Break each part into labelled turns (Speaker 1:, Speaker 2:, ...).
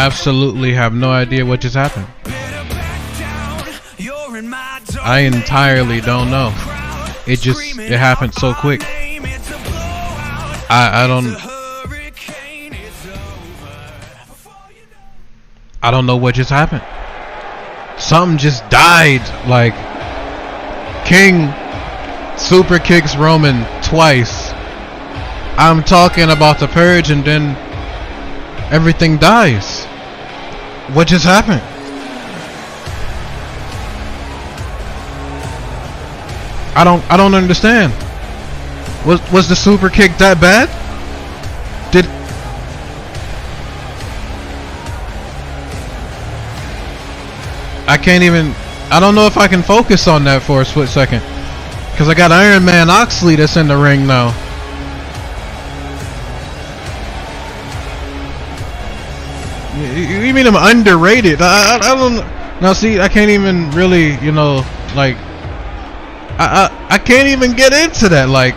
Speaker 1: absolutely have no idea what just happened. I entirely don't know. It happened so quick. I don't know what just happened. Something just died. Like, King super kicks Roman twice. I'm talking about the purge, and then everything dies. What just happened? I don't understand. Was the super kick that bad? I don't know if I can focus on that for a split second, because I got Iron Man Oxley that's in the ring now. You mean I'm underrated? I don't. Now see, I can't even really, like, I can't even get into that. Like,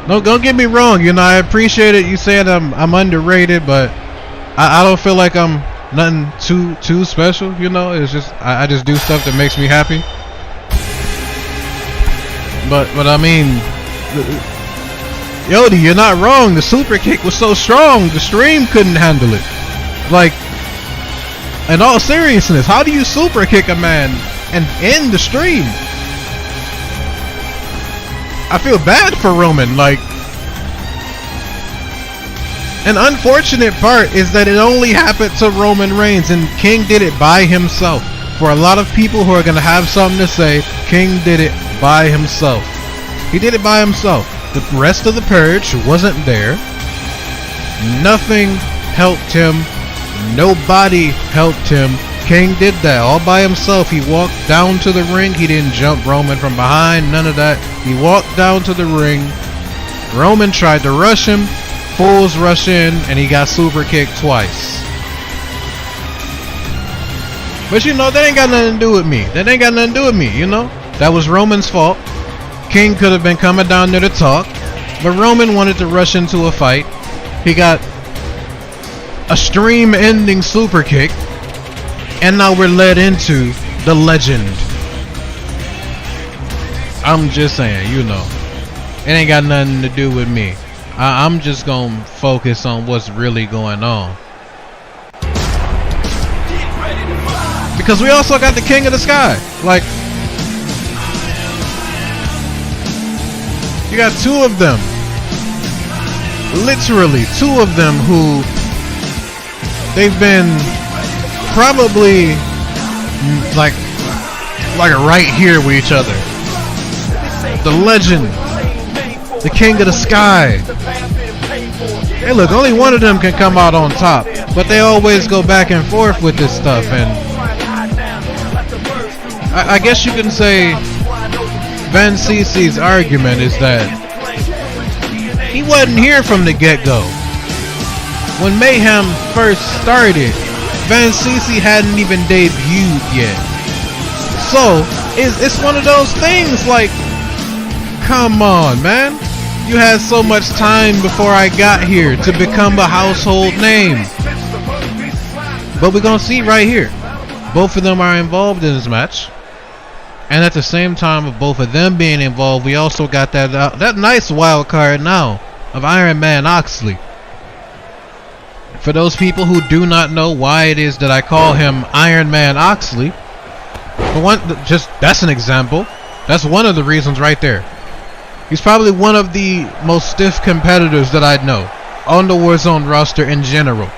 Speaker 1: no, don't get me wrong. I appreciate it. You saying I'm underrated, but I don't feel like I'm nothing too special. It's just I just do stuff that makes me happy. But I mean, Yodi, you're not wrong. The super kick was so strong, the stream couldn't handle it. Like, in all seriousness, how do you super kick a man and end the stream? I feel bad for Roman. Like, an unfortunate part is that it only happened to Roman Reigns, and King did it by himself. For a lot of people who are going to have something to say, King did it by himself. He did it by himself. The rest of the purge wasn't there. Nothing helped him. Nobody helped him. King did that all by himself. He walked down to the ring. He didn't jump Roman from behind. None of that. He walked down to the ring. Roman tried to rush him. Fools rush in, and he got super kicked twice. But that ain't got nothing to do with me. That was Roman's fault. King could have been coming down there to talk, but Roman wanted to rush into a fight. He got a stream-ending super kick, and now we're led into the legend. I'm just saying, it ain't got nothing to do with me. I'm just gonna focus on what's really going on. Because we also got the King of the Sky. Like, you got two of them. Literally, two of them who they've been probably like right here with each other. The legend, the King of the Sky. Hey, look, only one of them can come out on top, but they always go back and forth with this stuff. And I guess you can say Van Cc's argument is that he wasn't here from the get-go. When Mayhem first started, Van Cc hadn't even debuted yet. So it's one of those things like, come on, man. You had so much time before I got here to become a household name. But we're gonna see right here, both of them are involved in this match. And at the same time of both of them being involved, we also got that nice wild card now of Iron Man Oxley. For those people who do not know why it is that I call him Iron Man Oxley, for one, that's an example. That's one of the reasons right there. He's probably one of the most stiff competitors that I know on the Warzone roster in general.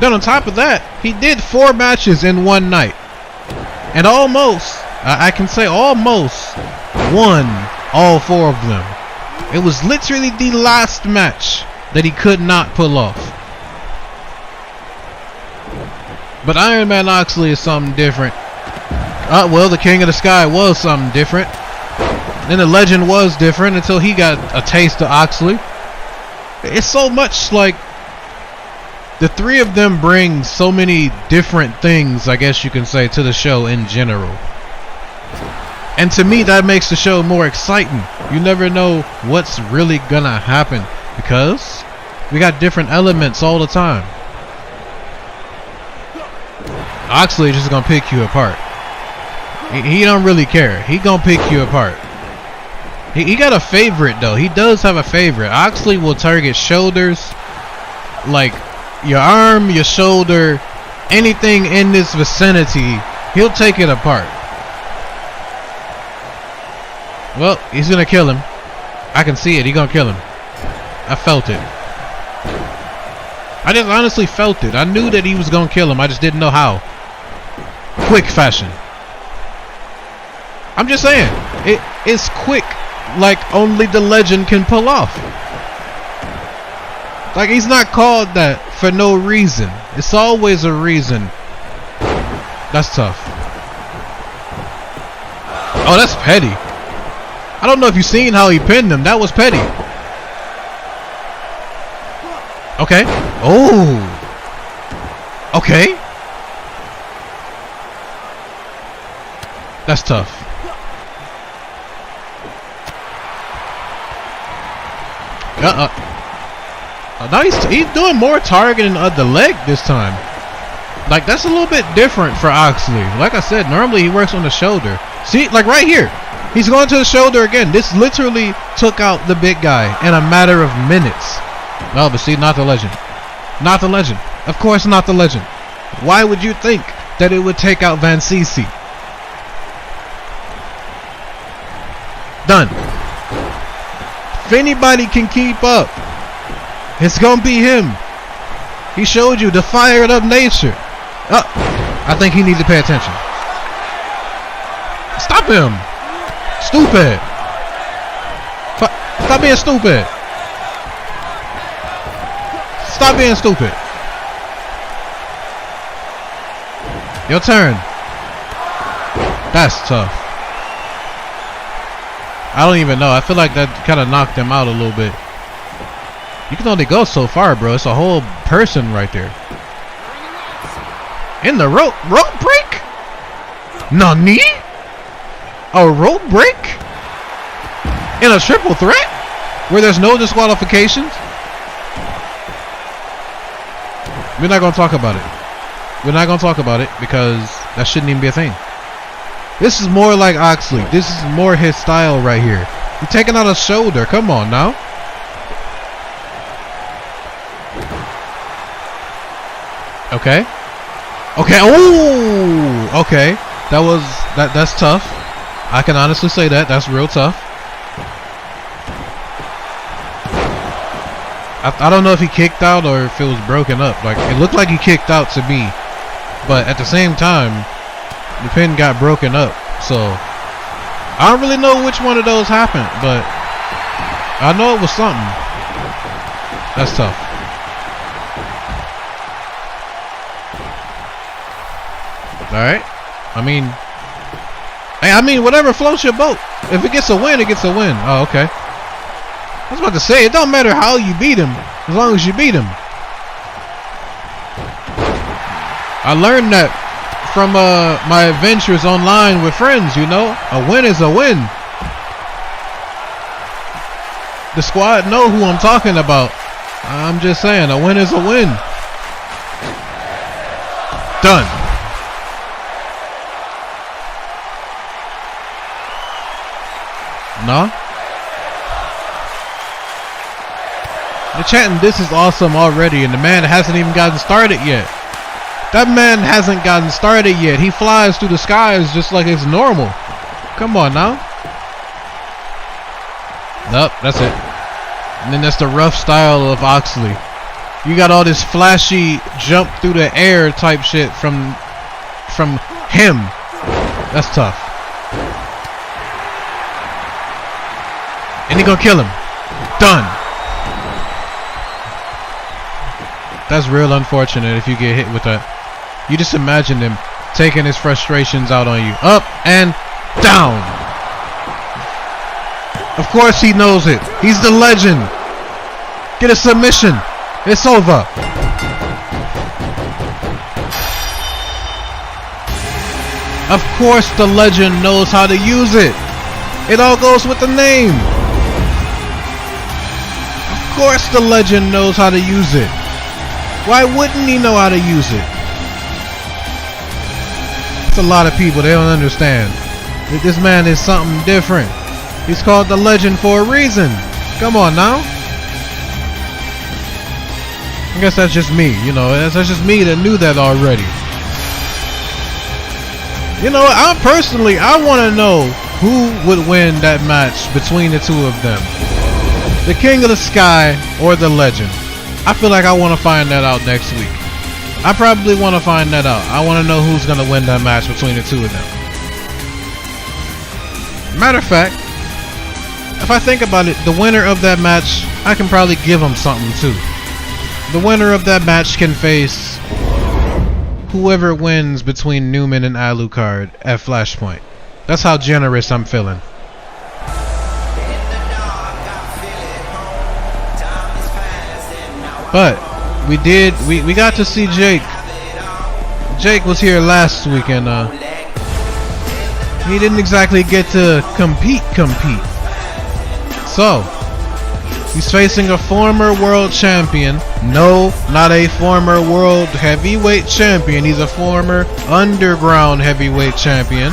Speaker 1: Then on top of that, he did 4 matches in one night. And I can say almost won all 4 of them. It was literally the last match that he could not pull off. But Iron Man Oxley is something different. Well, the King of the Sky was something different. Then the legend was different until he got a taste of Oxley. It's so much like the three of them bring so many different things, I guess you can say, to the show in general. And to me, that makes the show more exciting. You never know what's really gonna happen because we got different elements all the time. Oxley just gonna pick you apart. He don't really care. He gonna pick you apart. He got a favorite though. He does have a favorite. Oxley will target shoulders, like your arm, your shoulder, anything in this vicinity. He'll take it apart. Well, he's gonna kill him. I can see it. He's gonna kill him. I felt it. I just honestly felt it. I knew that he was gonna kill him. I just didn't know how. Quick fashion. I'm just saying. It's quick, like only the legend can pull off. Like, he's not called that for no reason. It's always a reason. That's tough. Oh, that's petty. I don't know if you've seen how he pinned him. That was petty. Okay. Oh. Okay. That's tough. Now he's doing more targeting of the leg this time. Like, that's a little bit different for Oxley. Like I said, normally he works on the shoulder. See, like right here, he's going to the shoulder again. This literally took out the big guy in a matter of minutes. No, but see, not the legend. Not the legend. Of course not the legend. Why would you think that it would take out Van Cece? Done. If anybody can keep up, it's gonna be him. He showed you the fired up nature. I think he needs to pay attention. Stop him. Stupid. Stop being stupid. Stop being stupid. Your turn. That's tough. I don't even know. I feel like that kind of knocked him out a little bit. You can only go so far, bro. It's a whole person right there. In the rope break? Nani? A rope break? In a triple threat? Where there's no disqualifications? We're not going to talk about it. We're not going to talk about it because that shouldn't even be a thing. This is more like Oxley. This is more his style right here. You're taking out a shoulder. Come on now. Okay. Okay. Oh. Okay. That's tough. I can honestly say that. That's real tough. I don't know if he kicked out or if it was broken up. Like, it looked like he kicked out to me, but at the same time, the pin got broken up. So I don't really know which one of those happened, but I know it was something. That's tough. Alright. I mean, whatever floats your boat. If it gets a win, it gets a win. Oh, okay. I was about to say, it don't matter how you beat him, as long as you beat him. I learned that from my adventures online with friends, you know. A win is a win. The squad know who I'm talking about. I'm just saying, a win is a win. Done. No? They're chanting, "This is awesome" already, and the man hasn't even gotten started yet. That man hasn't gotten started yet. He flies through the skies just like it's normal. Come on now. Nope, that's it. And then that's the rough style of Oxley. You got all this flashy jump through the air type shit from him. That's tough. And he gonna kill him. Done. That's real unfortunate if you get hit with that. You just imagine him taking his frustrations out on you. Up and down. Of course he knows it. He's the legend. Get a submission. It's over. Of course the legend knows how to use it. It all goes with the name. Of course the legend knows how to use it. Why wouldn't he know how to use it? It's a lot of people, they don't understand that this man is something different. He's called the Legend for a reason. Come on now. I guess that's just me, you know, that's just me that knew that already. You know, I want to know who would win that match between the two of them. The King of the Sky or the Legend. I feel like I want to find that out next week. I probably want to find that out. I want to know who's going to win that match between the two of them. Matter of fact, if I think about it, the winner of that match, I can probably give him something too. The winner of that match can face whoever wins between Newman and Alucard at Flashpoint. That's how generous I'm feeling. But we got to see Jake. Jake was here last week and he didn't exactly get to compete. So he's facing a former world champion. No, not a former world heavyweight champion. He's a former underground heavyweight champion.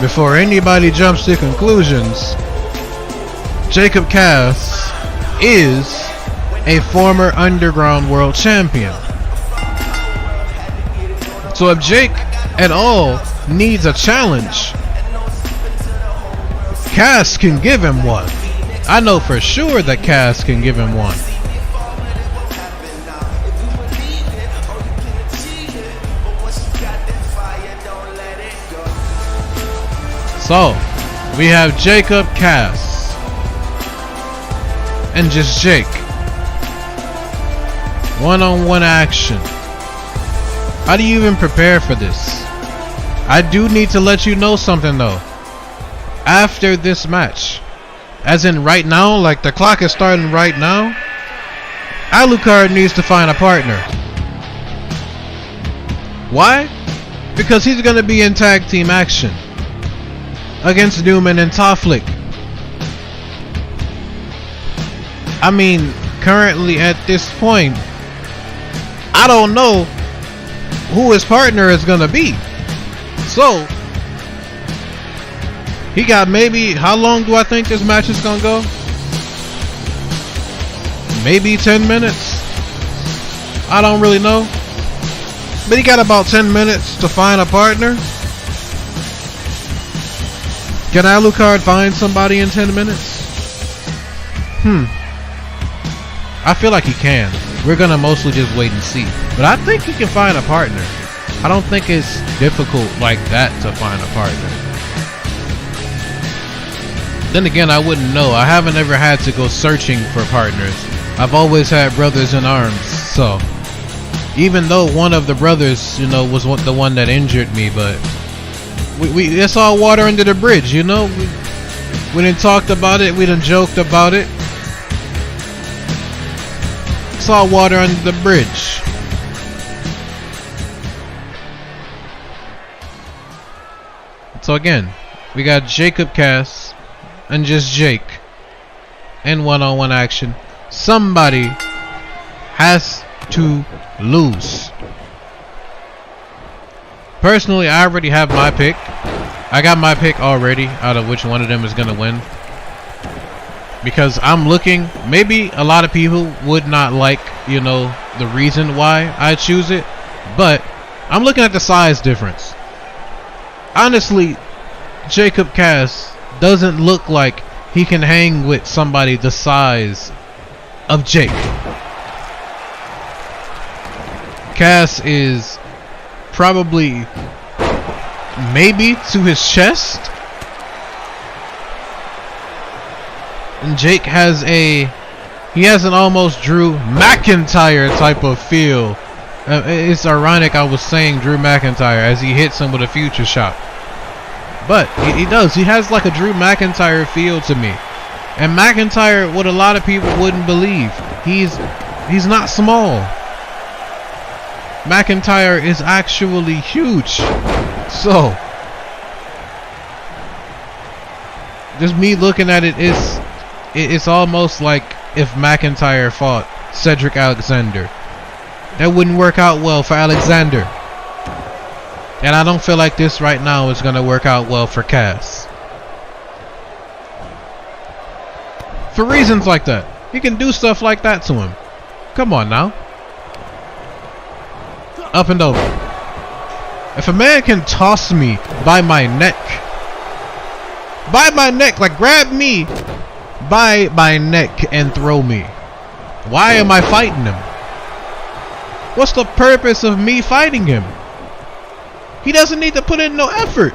Speaker 1: Before anybody jumps to conclusions, Jacob Cass is a former underground world champion. So if Jake at all needs a challenge, Cass can give him one. I know for sure that Cass can give him one. So, we have Jacob Cass and just Jake. One-on-one action. How do you even prepare for this? I do need to let you know something though. After this match, as in right now, like the clock is starting right now, Alucard needs to find a partner. Why? Because he's going to be in tag team action against Newman and Toflik. I mean, currently at this point, I don't know who his partner is going to be. So, he got maybe, how long do I think this match is going to go? Maybe 10 minutes. I don't really know. But he got about 10 minutes to find a partner. Can Alucard find somebody in 10 minutes? I feel like he can. We're gonna mostly just wait and see. But I think he can find a partner. I don't think it's difficult like that to find a partner. Then again, I wouldn't know. I haven't ever had to go searching for partners. I've always had brothers in arms. So, even though one of the brothers, you know, was the one that injured me, but we it's all water under the bridge, you know. We done talked about it. We done joked about it. It's all water under the bridge. So again, we got Jacob Cass and just Jake in one-on-one action. Somebody has to lose. Personally, I already have my pick. I got my pick already out of which one of them is going to win. Because I'm looking, maybe a lot of people would not like, you know, the reason why I choose it. But I'm looking at the size difference. Honestly, Jacob Cass doesn't look like he can hang with somebody the size of Jake. Cass is probably maybe to his chest, and Jake has an almost Drew McIntyre type of feel. It's ironic I was saying Drew McIntyre as he hits him with a future shot, but he does. He has like a Drew McIntyre feel to me. And McIntyre, what a lot of people wouldn't believe, he's not small. McIntyre is actually huge. So, just me looking at it, it's almost like if McIntyre fought Cedric Alexander. That wouldn't work out well for Alexander. And I don't feel like this right now is going to work out well for Cass. For reasons like that. You can do stuff like that to him. Come on now. Up and over. If a man can toss me by my neck, like grab me by my neck and throw me, why am I fighting him? What's the purpose of me fighting him? He doesn't need to put in no effort.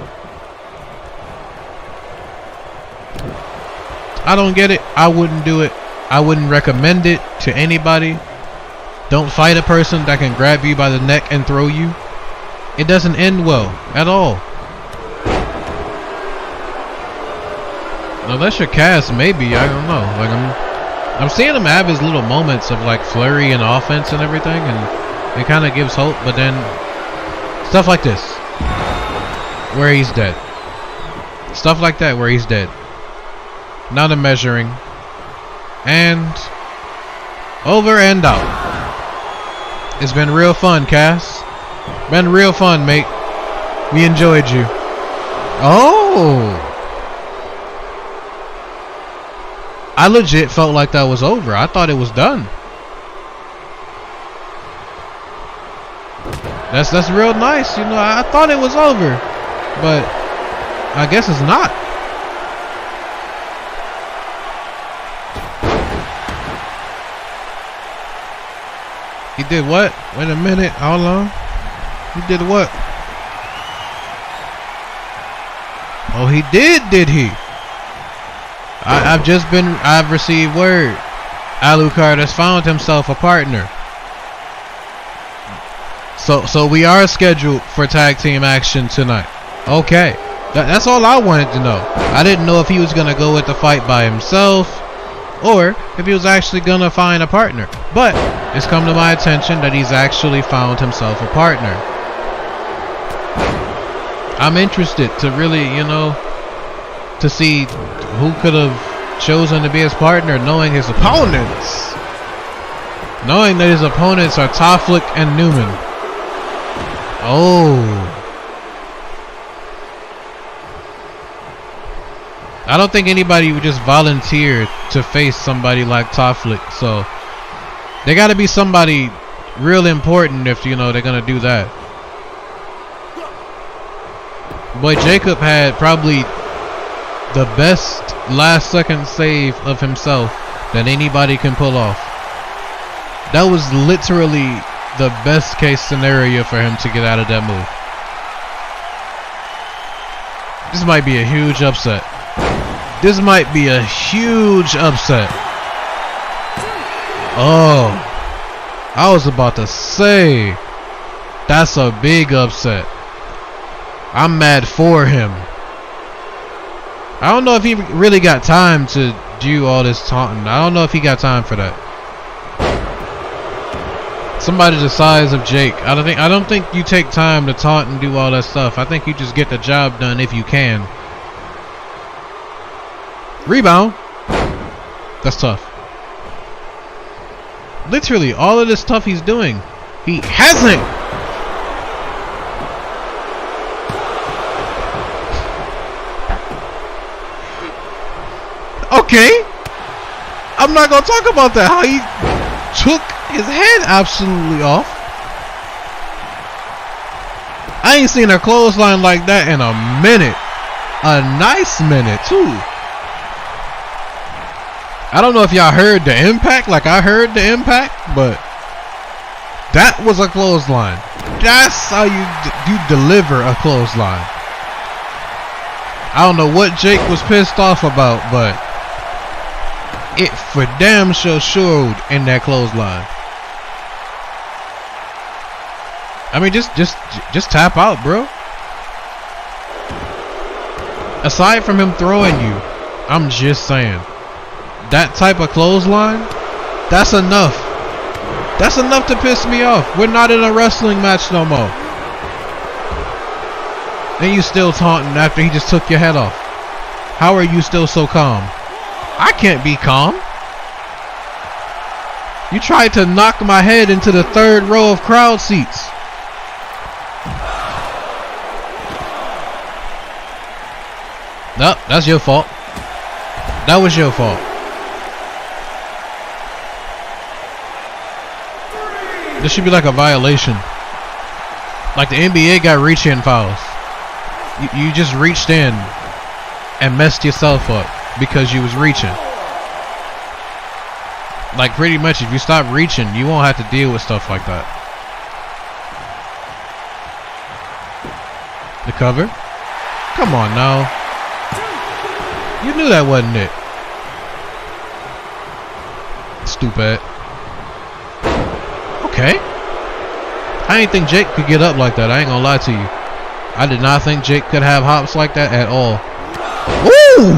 Speaker 1: I don't get it. I wouldn't do it. I wouldn't recommend it to anybody. Don't fight a person that can grab you by the neck and throw you. It doesn't end well at all. Unless you're Cass, maybe. I don't know. Like I'm seeing him have his little moments of like flurry and offense and everything, and it kind of gives hope. But then stuff like this, where he's dead. Stuff like that, where he's dead. Not a measuring. And over and out. It's been real fun, Cass. Been real fun, mate. We enjoyed you. Oh. I legit felt like that was over. I thought it was done. That's real nice. You know, I thought it was over. But I guess it's not. He did what? Wait a minute. Hold on. He did what? Oh, he did he? I've received word. Alucard has found himself a partner. So we are scheduled for tag team action tonight. Okay. That's all I wanted to know. I didn't know if he was going to go with the fight by himself or if he was actually going to find a partner. But it's come to my attention that he's actually found himself a partner. I'm interested to really, you know, to see who could have chosen to be his partner, knowing his opponents. Knowing that his opponents are Tofflick and Newman. Oh. I don't think anybody would just volunteer to face somebody like Tofflick, so they gotta be somebody real important if, you know, they're gonna do that. Boy, Jacob had probably the best last second save of himself that anybody can pull off. That was literally the best case scenario for him to get out of that move. This might be a huge upset. This might be a huge upset. Oh, I was about to say, that's a big upset. I'm mad for him. I don't know if he really got time to do all this taunting. I don't know if he got time for that. Somebody the size of Jake. I don't think you take time to taunt and do all that stuff. I think you just get the job done if you can. Rebound. That's tough. Literally, all of this stuff he's doing, he hasn't. Okay. I'm not gonna talk about that. How he took his head absolutely off. I ain't seen a clothesline like that in a minute. A nice minute too. I don't know if y'all heard the impact like I heard the impact, but that was a clothesline. That's how you deliver a clothesline. I don't know what Jake was pissed off about, but it for damn sure showed in that clothesline. I mean, just tap out, bro. Aside from him throwing you, I'm just saying, that type of clothesline, that's enough. That's enough to piss me off. We're not in a wrestling match no more. And you still taunting after he just took your head off. How are you still so calm? I can't be calm. You tried to knock my head into the third row of crowd seats. Nope, that's your fault. That was your fault. This should be like a violation. Like the NBA got reach-in fouls. You just reached in and messed yourself up because you was reaching. Like pretty much if you stop reaching, you won't have to deal with stuff like that. The cover? Come on now. You knew that wasn't it. Stupid. Okay. I didn't think Jake could get up like that. I ain't gonna lie to you. I did not think Jake could have hops like that at all. Woo!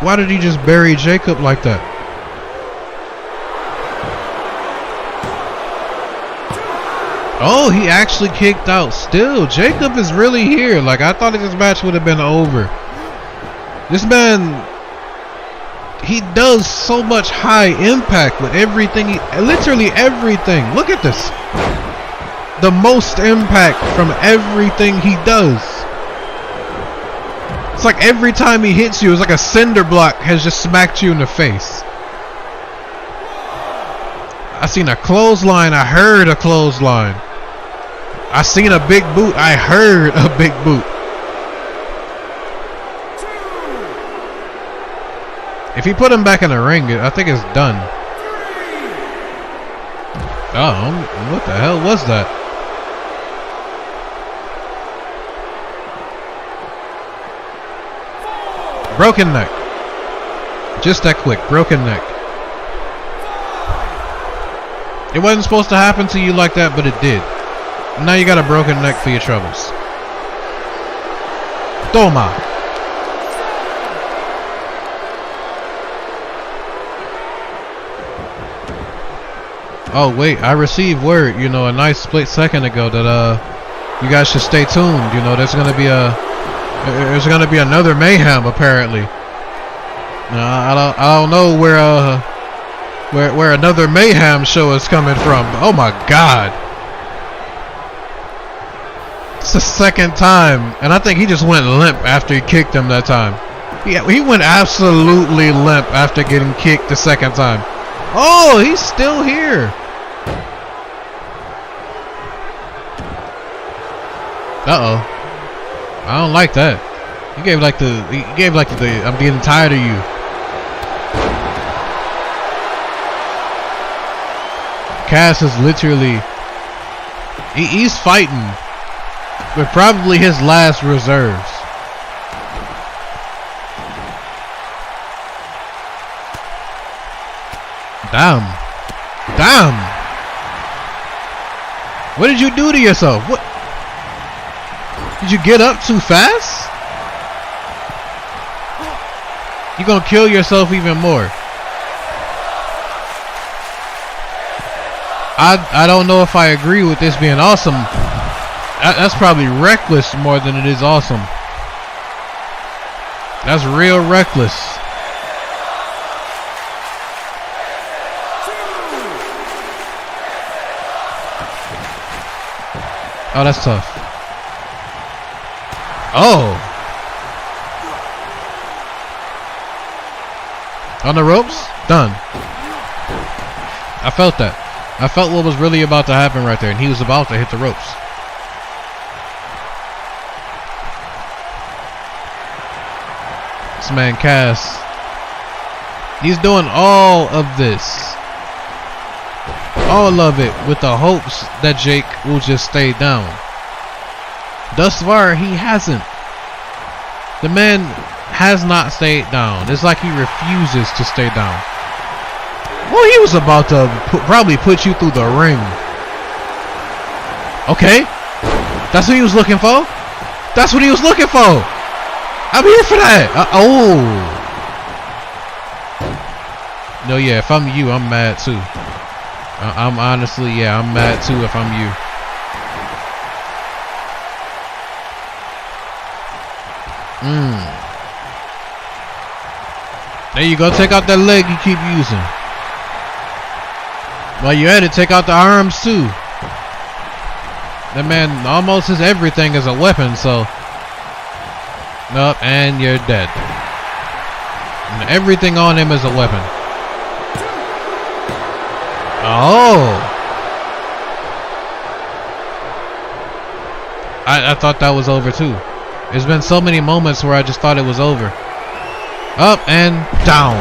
Speaker 1: Why did he just bury Jacob like that? Oh, he actually kicked out still. Jacob is really here. Like, I thought this match would have been over. This man, he does so much high impact with everything. Literally everything. Look at this. The most impact from everything he does. It's like every time he hits you, it's like a cinder block has just smacked you in the face. I seen a clothesline. I heard a clothesline. I seen a big boot. I heard a big boot. If he put him back in the ring, I think it's done. Oh, what the hell was that? Broken neck. Just that quick. Broken neck. It wasn't supposed to happen to you like that, but it did. Now you got a broken neck for your troubles. Toma. Oh wait, I received word, you know, a nice split second ago that you guys should stay tuned. You know, there's gonna be another Mayhem apparently. I don't know where another Mayhem show is coming from. Oh my God. It's the second time, and I think he just went limp after he kicked him that time. He went absolutely limp after getting kicked the second time. Oh, he's still here. Uh-oh. I don't like that. He gave like the I'm getting tired of you. Cass is literally he's fighting with probably his last reserves. Damn. What did you do to yourself? What? Did you get up too fast? You're gonna kill yourself even more. I don't know if I agree with this being awesome. That's probably reckless more than it is awesome. That's real reckless. Oh, that's tough. Oh. On the ropes? Done. I felt that. I felt what was really about to happen right there, and he was about to hit the ropes. This man Cass, he's doing all of this, all of it with the hopes that Jake will just stay down. Thus far, he hasn't. The man has not stayed down. It's like he refuses to stay down. Well, he was about to probably put you through the ring. Okay. That's what he was looking for? That's what he was looking for. I'm here for that. Oh. No, yeah, if I'm you, I'm mad too. I'm honestly, yeah, I'm mad too if I'm you. There you go. Take out that leg you keep using. While you're at it, take out the arms too. That man almost his everything is a weapon, so. Nope, and you're dead. And everything on him is a weapon. Oh. I thought that was over too. There's been so many moments where I just thought it was over. Up and down.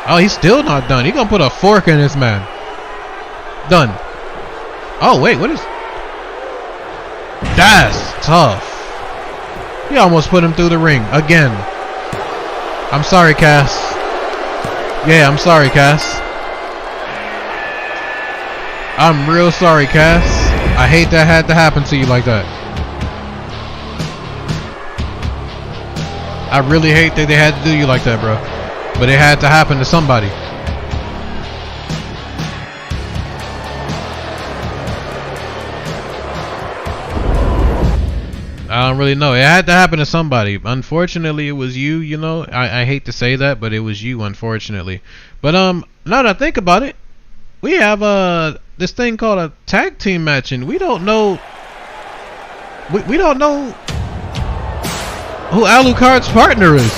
Speaker 1: Oh, he's still not done. He gonna put a fork in this man. Done. Oh wait, what is? That's tough. He almost put him through the ring again. I'm sorry, Cass. Yeah, I'm sorry, Cass. I'm real sorry, Cass. I hate that had to happen to you like that. I really hate that they had to do you like that, bro. But it had to happen to somebody. I don't really know. It had to happen to somebody. Unfortunately, it was you, you know. I hate to say that, but it was you, unfortunately. But now that I think about it, we have this thing called a tag team match, and we don't know we don't know who Alucard's partner is.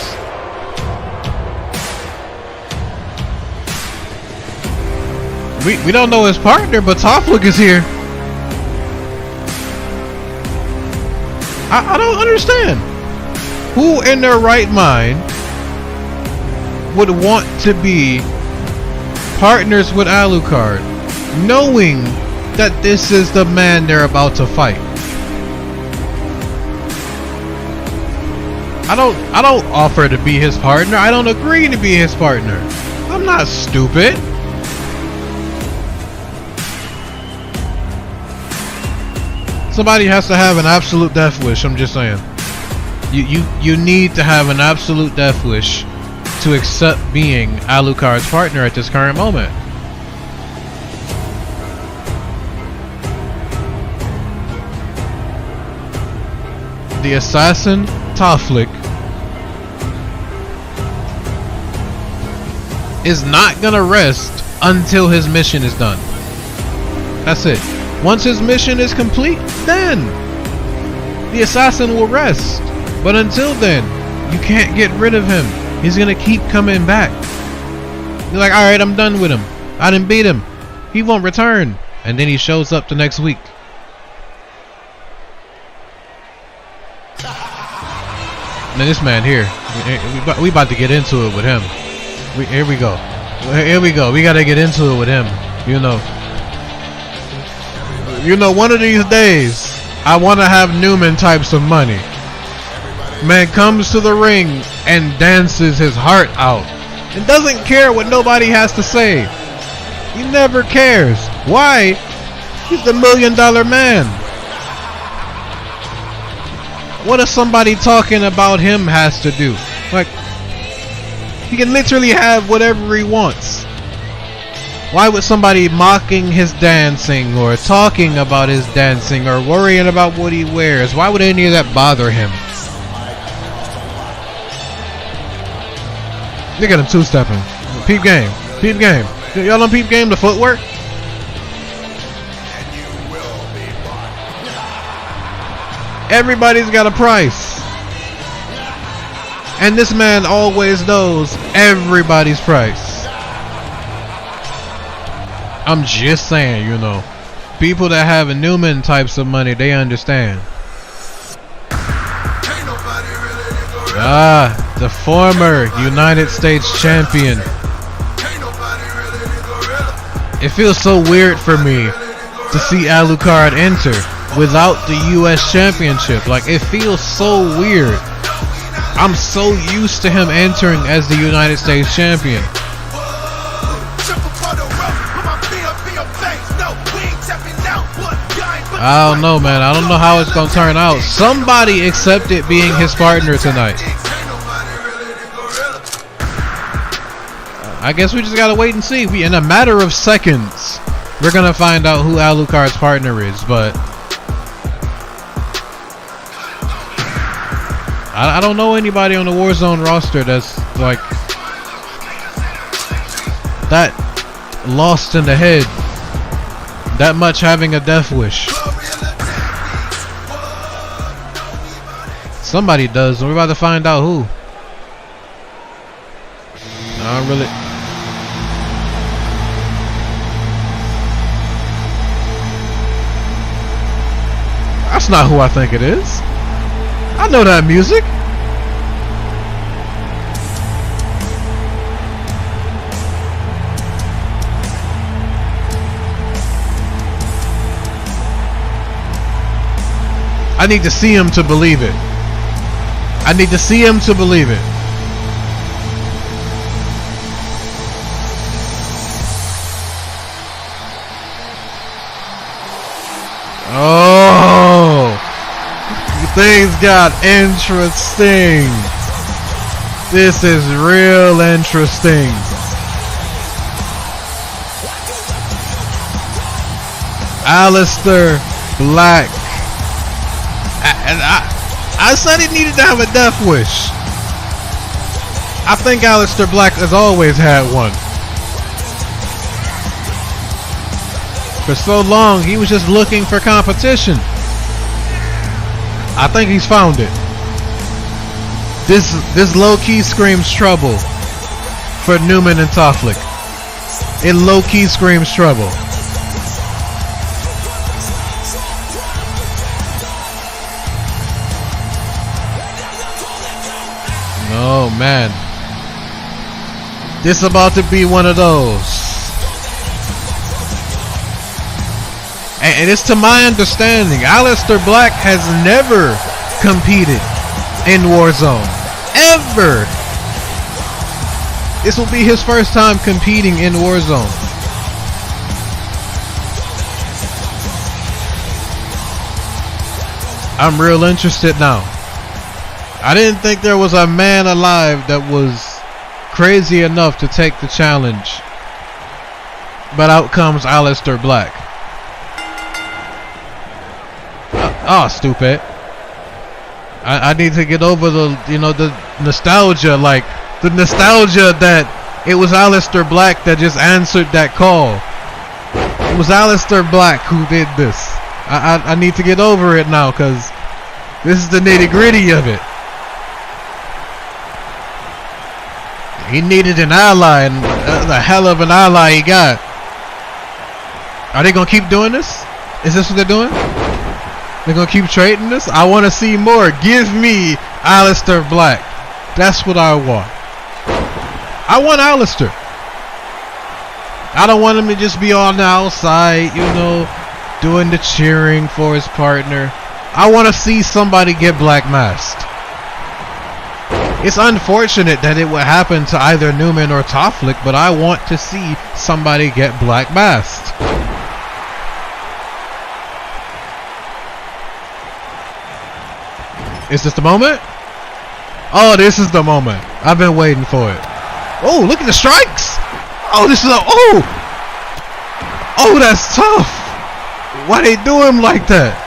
Speaker 1: We don't know his partner, but Toflik is here. I don't understand. Who in their right mind would want to be partners with Alucard, knowing that this is the man they're about to fight? I don't offer to be his partner. I don't agree to be his partner. I'm not stupid. Somebody has to have an absolute death wish. I'm just saying. You need to have an absolute death wish to accept being Alucard's partner at this current moment. The assassin Toflik is not gonna rest until his mission is done. That's it. Once his mission is complete, then the assassin will rest. But until then, you can't get rid of him. He's gonna keep coming back. You're like, alright, I'm done with him. I didn't beat him. He won't return. And then he shows up the next week. Now this man here, we about to get into it with him. Here we go. Here we go. We gotta get into it with him. You know, one of these days, I want to have Newman types of money. Man comes to the ring and dances his heart out and doesn't care what nobody has to say. He never cares. Why? He's the $1 million man. What does somebody talking about him has to do? Like, he can literally have whatever he wants. Why would somebody mocking his dancing or talking about his dancing or worrying about what he wears? Why would any of that bother him? Look at him two-stepping. Peep game. Peep game. Y'all don't peep game the footwork? Everybody's got a price. And this man always knows everybody's price. I'm just saying, you know, people that have Newman types of money, they understand. The former United States champion. It feels so weird for me to see Alucard enter without the US championship. Like, it feels so weird. I'm so used to him entering as the United States champion. I don't know, man. I don't know how it's gonna turn out. Somebody accepted being his partner tonight. I guess we just gotta wait and see. In a matter of seconds, we're gonna find out who Alucard's partner is. But I don't know anybody on the Warzone roster that's like that lost in the head That much having a death wish. Somebody does. We're about to find out who. I don't really. That's not who I think it is. I know that music. I need to see him to believe it. I need to see him to believe it. Oh, things got interesting. This is real interesting. Aleister Black. And I said he needed to have a death wish. I think Aleister Black has always had one. For so long, he was just looking for competition. I think he's found it. This low-key screams trouble for Newman and Tofflick. It low-key screams trouble. Oh man, this is about to be one of those. And it's to my understanding, Aleister Black has never competed in Warzone. Ever. This will be his first time competing in Warzone. I'm real interested now. I didn't think there was a man alive that was crazy enough to take the challenge. But out comes Aleister Black. Oh, stupid. I need to get over the nostalgia, like the nostalgia that it was Aleister Black that just answered that call. It was Aleister Black who did this. I need to get over it now, because this is the nitty-gritty of it. He needed an ally, and the hell of an ally he got. Are they gonna keep doing this? Is this what they're doing? They're gonna keep trading this? I want to see more. Give me Aleister Black. That's what I want. I want Aleister. I don't want him to just be on the outside, doing the cheering for his partner. I want to see somebody get black masked. It's unfortunate that it would happen to either Newman or Tofflick, but I want to see somebody get black masked. Is this the moment? Oh, this is the moment. I've been waiting for it. Oh, look at the strikes. Oh, this is Oh, that's tough. Why they do him like that?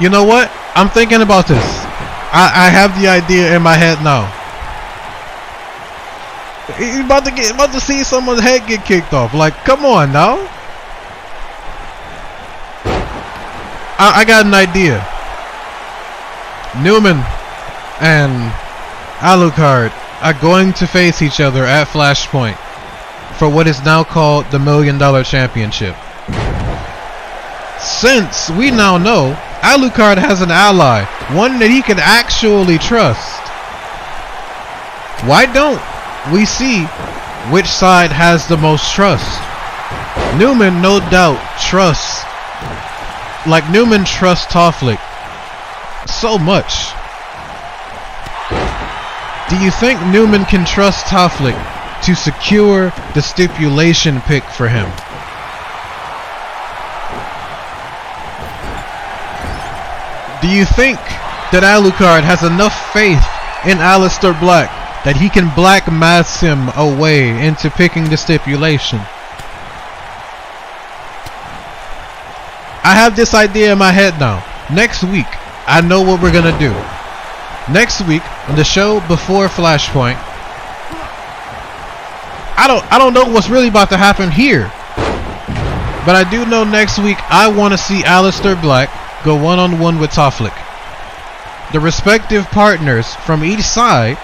Speaker 1: You know what? I'm thinking about this. I have the idea in my head now. He's about to see someone's head get kicked off. Like, come on now. I got an idea. Newman and Alucard are going to face each other at Flashpoint for what is now called the $1 Million Championship. Since we now know Alucard has an ally, one that he can actually trust, why don't we see which side has the most trust? Newman, no doubt, trusts. Like, Newman trusts Tofflick so much. Do you think Newman can trust Tofflick to secure the stipulation pick for him? Do you think that Alucard has enough faith in Aleister Black that he can black mass him away into picking the stipulation? I have this idea in my head now. Next week, I know what we're gonna do. Next week, on the show before Flashpoint, I don't know what's really about to happen here. But I do know next week I want to see Aleister Black go one-on-one with Toflik. The respective partners from each side,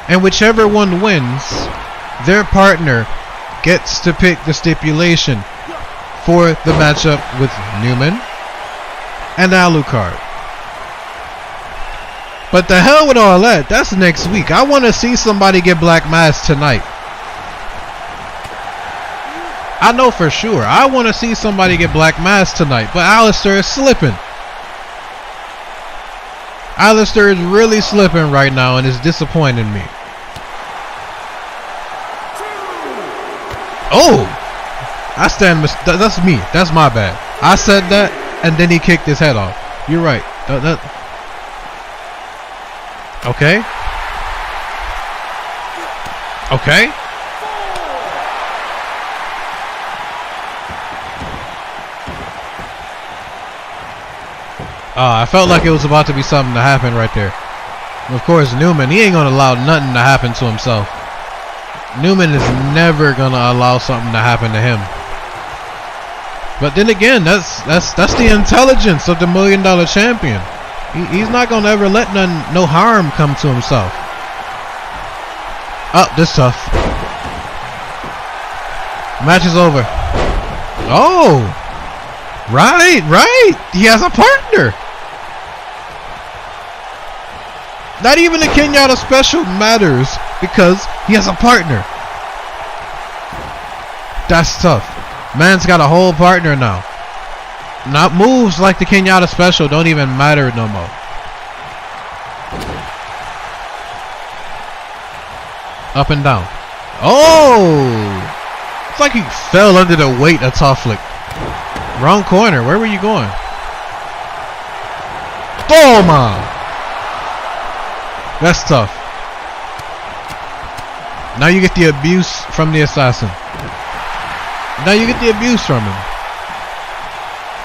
Speaker 1: and whichever one wins, their partner gets to pick the stipulation for the matchup with Newman and Alucard. But the hell with all that, that's next week. I want to see somebody get Black Mass tonight. I know for sure. I want to see somebody get Black Mass tonight, but Aleister is slipping. Aleister is really slipping right now and is disappointing me. Oh! That's me. That's my bad. I said that and then he kicked his head off. You're right. Okay. Okay. I felt like it was about to be something to happen right there. Of course, Newman, he ain't gonna allow nothing to happen to himself. Newman is never gonna allow something to happen to him. But then again, that's the intelligence of the $1 Million Champion. He's not gonna ever let no harm come to himself. Oh, this tough. Match is over. Oh, right. He has a partner. Not even the Kenyatta special matters because he has a partner. That's tough. Man's got a whole partner now. Not moves like the Kenyatta special don't even matter no more. Up and down. Oh! It's like he fell under the weight of Toflik. Wrong corner. Where were you going? Toma! That's tough. Now you get the abuse from the assassin. Now you get the abuse from him.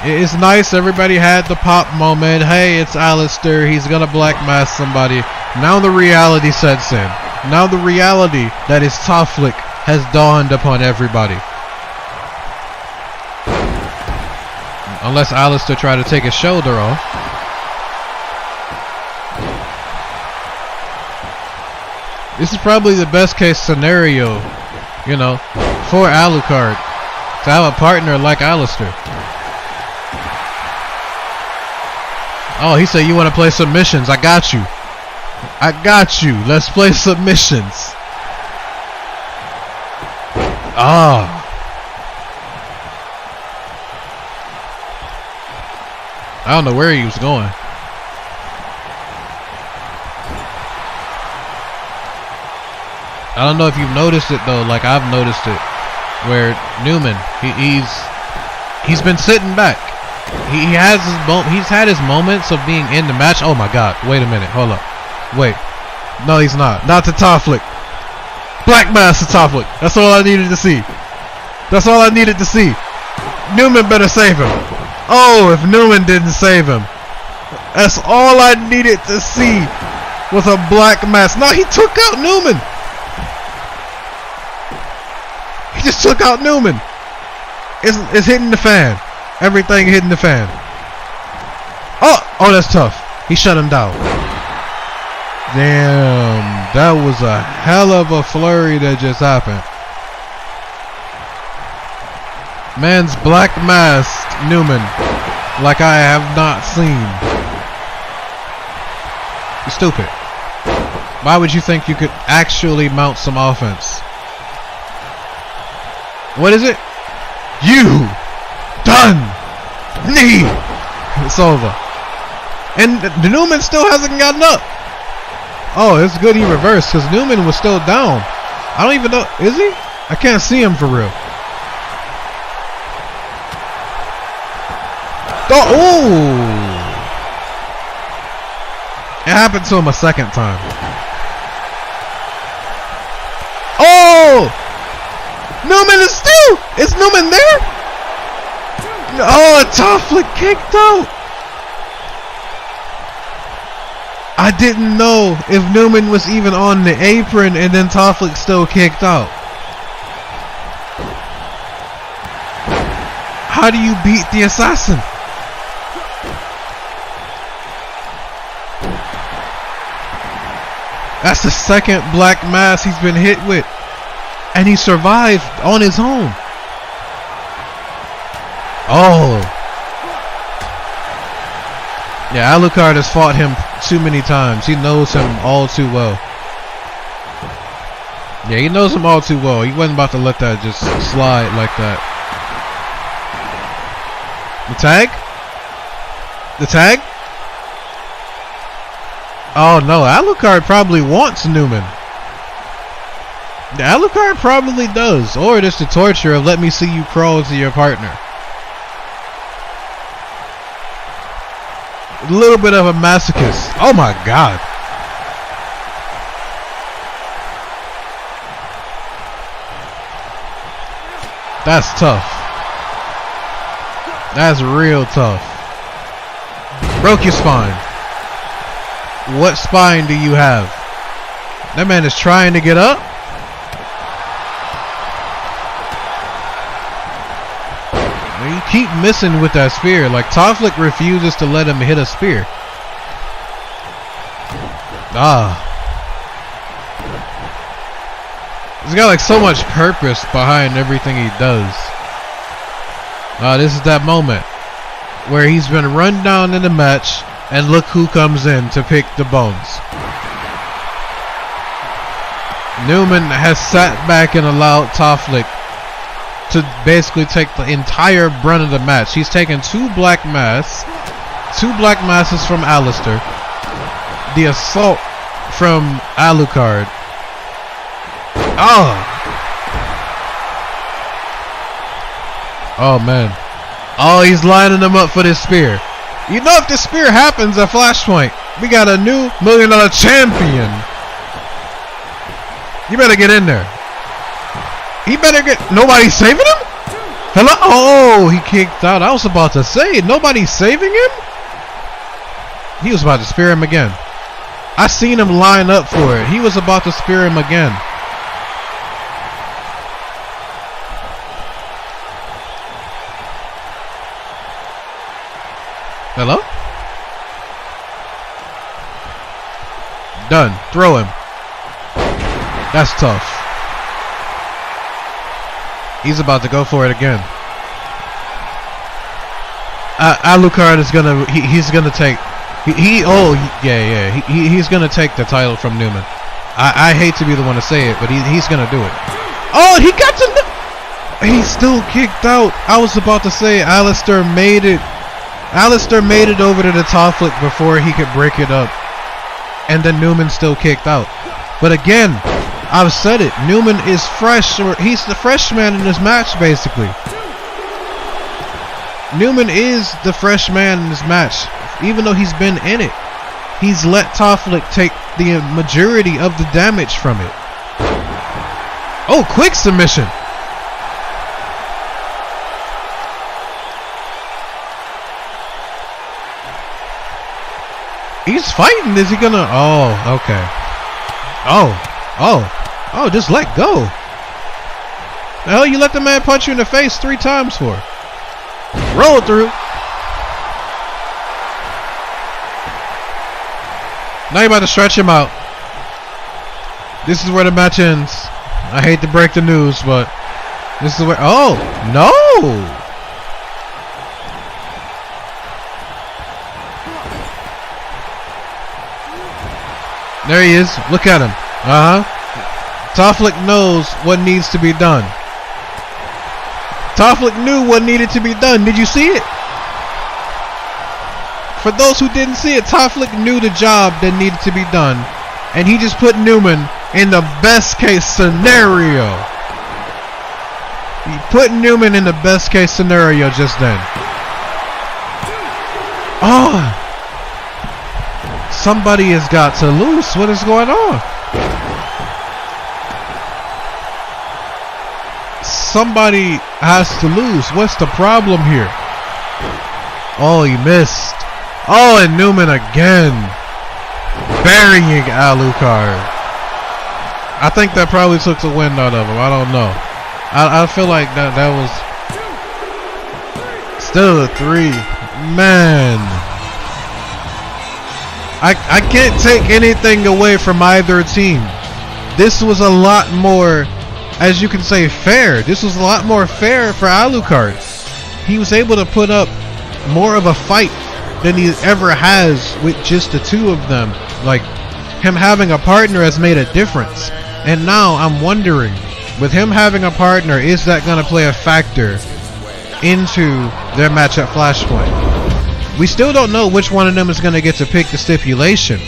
Speaker 1: It's nice. Everybody had the pop moment. Hey, it's Aleister. He's gonna Black Mass somebody. Now the reality sets in. Now the reality that is Toflik has dawned upon everybody. Unless Aleister tried to take his shoulder off. This is probably the best case scenario, you know, for Alucard to have a partner like Aleister. Oh, he said you want to play submissions. I got you. Let's play submissions. Ah. I don't know where he was going. I don't know if you've noticed it though, like I've noticed it, where Newman, he's been sitting back. He's had his moments of being in the match. Oh my God! Wait a minute, hold up, wait. No, he's not. Not to Toflik. Black Mass to Toflik. That's all I needed to see. That's all I needed to see. Newman better save him. Oh, if Newman didn't save him, that's all I needed to see was a Black Mass. No, he took out Newman. He just took out Newman. It's hitting the fan. Everything hitting the fan. Oh, that's tough. He shut him down. Damn, that was a hell of a flurry that just happened. Man's Black Masked Newman like I have not seen. You're stupid. Why would you think you could actually mount some offense? What is it? You done knee. It's over. And the Newman still hasn't gotten up. Oh, it's good he reversed because Newman was still down. I don't even know. Is he? I can't see him for real. Oh! It happened to him a second time. Oh! Newman is still! Is Newman there? Oh, Toflik kicked out. I didn't know if Newman was even on the apron and then Toflik still kicked out. How do you beat the assassin? That's the second black mass he's been hit with. And he survived on his own. Oh. Yeah, Alucard has fought him too many times. He knows him all too well. Yeah, he knows him all too well. He wasn't about to let that just slide like that. The tag? The tag? Oh no, Alucard probably wants Newman. Alucard probably does. Or it's the torture of let me see you crawl to your partner. A little bit of a masochist. Oh my god. That's tough. That's real tough. Broke your spine. What spine do you have? That man is trying to get up. You keep missing with that spear. Like Toflik refuses to let him hit a spear. He's got like so much purpose behind everything he does. This is that moment where he's been run down in the match, and look who comes in to pick the bones. Newman has sat back and allowed Toflik to basically take the entire brunt of the match. He's taken two black masses from Alistair, the assault from Alucard. Oh man. Oh, he's lining them up for this spear. You know, if this spear happens at Flashpoint, we got a new $1 million champion. You better get in there. He better get. Nobody's saving him? Hello? Oh, he kicked out. I was about to say, nobody's saving him? He was about to spear him again. I seen him line up for it. He was about to spear him again. Hello? Done. Throw him. That's tough. He's about to go for it again. Alucard is gonna. He's gonna take. He's gonna take the title from Newman. I hate to be the one to say it, but he's gonna do it. Oh, he got to. He still kicked out. I was about to say Alistair made it. Alistair made it over to the Toflik before he could break it up, and then Newman still kicked out. But again, I've said it. Newman is fresh, or he's the fresh man in this match, basically. Newman is the fresh man in this match, even though he's been in it. He's let Toflik take the majority of the damage from it. Oh, quick submission. He's fighting. Is he gonna? Oh, okay. Oh, just let go. The hell you let the man punch you in the face 3 times for? Roll through. Now you're about to stretch him out. This is where the match ends. I hate to break the news, but this is where. Oh, no. There he is. Look at him. Toflik knows what needs to be done. Toflik knew what needed to be done. Did you see it? For those who didn't see it, Toflik knew the job that needed to be done, and he just put Newman in the best case scenario. He put Newman in the best case scenario just then. Oh, somebody has got to lose. What is going on? Somebody has to lose. What's the problem here? Oh, he missed. Oh, and Newman again. Burying Alucard. I think that probably took the wind out of him. I don't know. I feel like that was. still a 3. Man. I can't take anything away from either team. This was a lot more, as you can say, fair. This was a lot more fair for Alucard. He was able to put up more of a fight than he ever has with just the two of them. Like, him having a partner has made a difference. And now I'm wondering, with him having a partner, is that going to play a factor into their match at Flashpoint? We still don't know which one of them is going to get to pick the stipulation.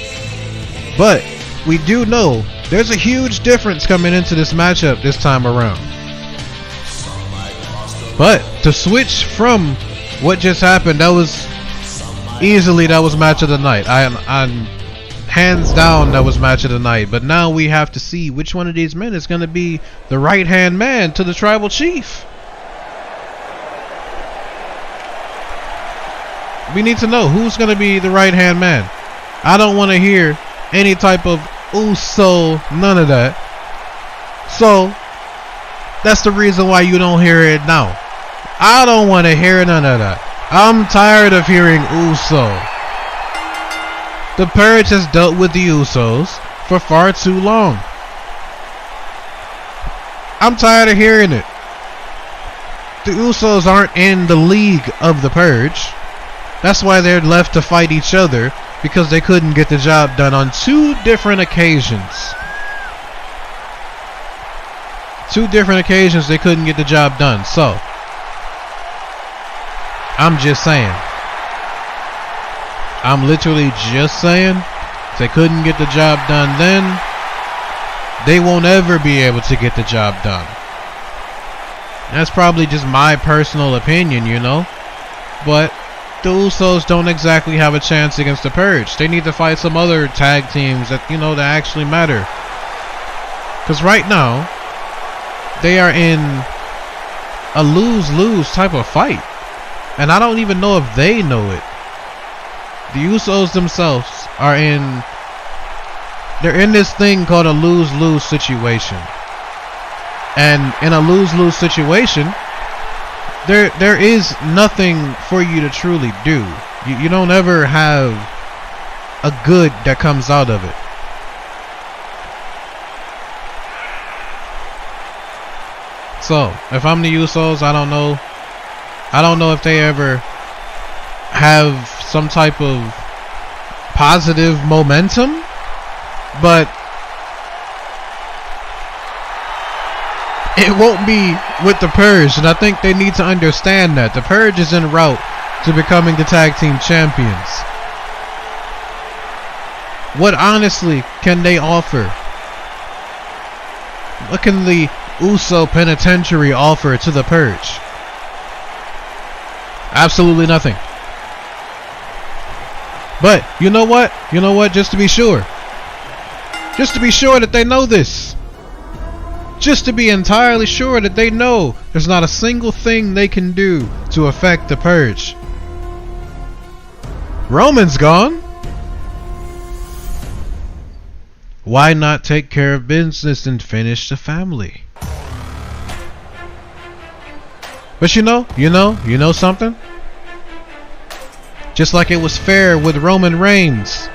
Speaker 1: But we do know there's a huge difference coming into this matchup this time around. But to switch from what just happened, that was match of the night. I'm hands down, that was match of the night. But now we have to see which one of these men is going to be the right hand man to the tribal chief. We need to know who's going to be the right hand man. I don't want to hear any type of Uso, none of that. So that's the reason why you don't hear it now. I don't want to hear none of that. I'm tired of hearing Uso. The Purge has dealt with the Usos for far too long. I'm tired of hearing it. The Usos aren't in the league of the Purge. That's why they're left to fight each other, because they couldn't get the job done on 2 different occasions. 2 different occasions they couldn't get the job done. So, I'm just saying. I'm literally just saying. If they couldn't get the job done then, they won't ever be able to get the job done. That's probably just my personal opinion, you know. But the Usos don't exactly have a chance against the Purge. They need to fight some other tag teams that, you know, that actually matter. Because right now, they are in a lose-lose type of fight. And I don't even know if they know it. The Usos themselves are they're in this thing called a lose-lose situation. And in a lose-lose situation, there is nothing for you to truly do. You don't ever have a good that comes out of it. So, if I'm the Usos, I don't know if they ever have some type of positive momentum, but it won't be with the Purge, and I think they need to understand that. The Purge is en route to becoming the tag team champions. What honestly can they offer? What can the Uso Penitentiary offer to the Purge? Absolutely nothing. But you know what? Just to be sure that they know this. Just to be entirely sure that they know there's not a single thing they can do to affect the Purge. Roman's gone. Why not take care of business and finish the family? But you know something? Just like it was fair with Roman Reigns,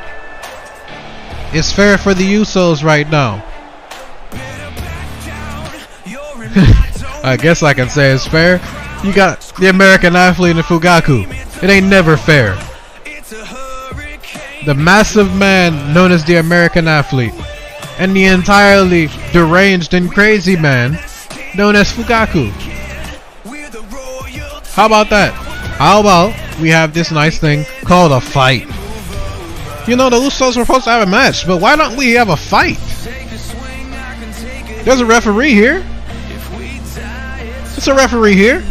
Speaker 1: it's fair for the Usos right now. I guess I can say it's fair. You got the American Athlete and Fugaku. It ain't never fair. The massive man known as the American Athlete, and the entirely deranged and crazy man known as Fugaku. How about that? How about we have this nice thing called a fight? You know, the Usos were supposed to have a match, but why don't we have a fight? There's a referee here. There's a referee here.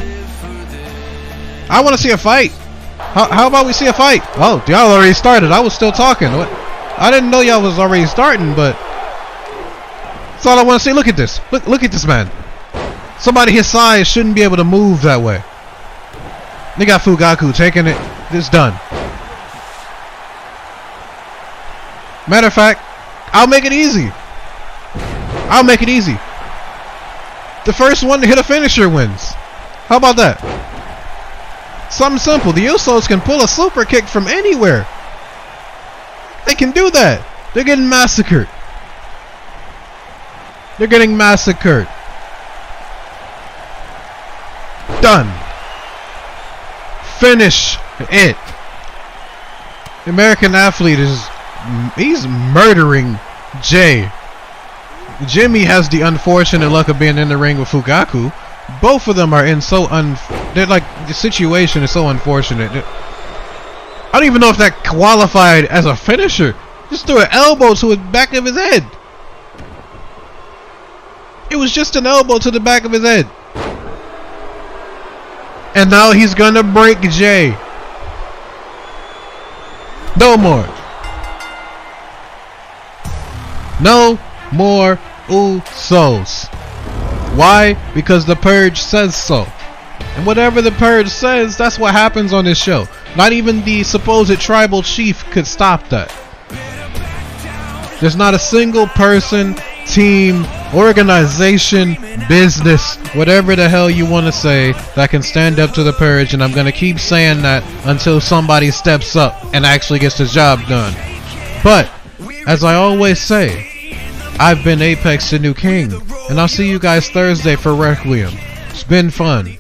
Speaker 1: I want to see a fight. How about we see a fight? Oh, y'all already started. I was still talking. What? I didn't know y'all was already starting, but that's all I want to see. Look at this. Look at this man. Somebody his size shouldn't be able to move that way. They got Fugaku taking it. It's done. Matter of fact, I'll make it easy. I'll make it easy. The first one to hit a finisher wins. How about that? Something simple. The Usos can pull a super kick from anywhere. They can do that. They're getting massacred. They're getting massacred. Done. Finish it. The American Athlete he's murdering Jay. Jimmy has the unfortunate luck of being in the ring with Fugaku. Both of them are in they're like, the situation is so unfortunate. I don't even know if that qualified as a finisher. Just threw an elbow to the back of his head. It was just an elbow to the back of his head. And now he's gonna break Jay. No more. No more Usos. Why? Because the Purge says so. And whatever the Purge says, that's what happens on this show. Not even the supposed tribal chief could stop that. There's not a single person, team, organization, business, whatever the hell you want to say, that can stand up to the Purge, and I'm going to keep saying that until somebody steps up and actually gets the job done. But, as I always say, I've been Apex the New King, and I'll see you guys Thursday for Requiem. It's been fun.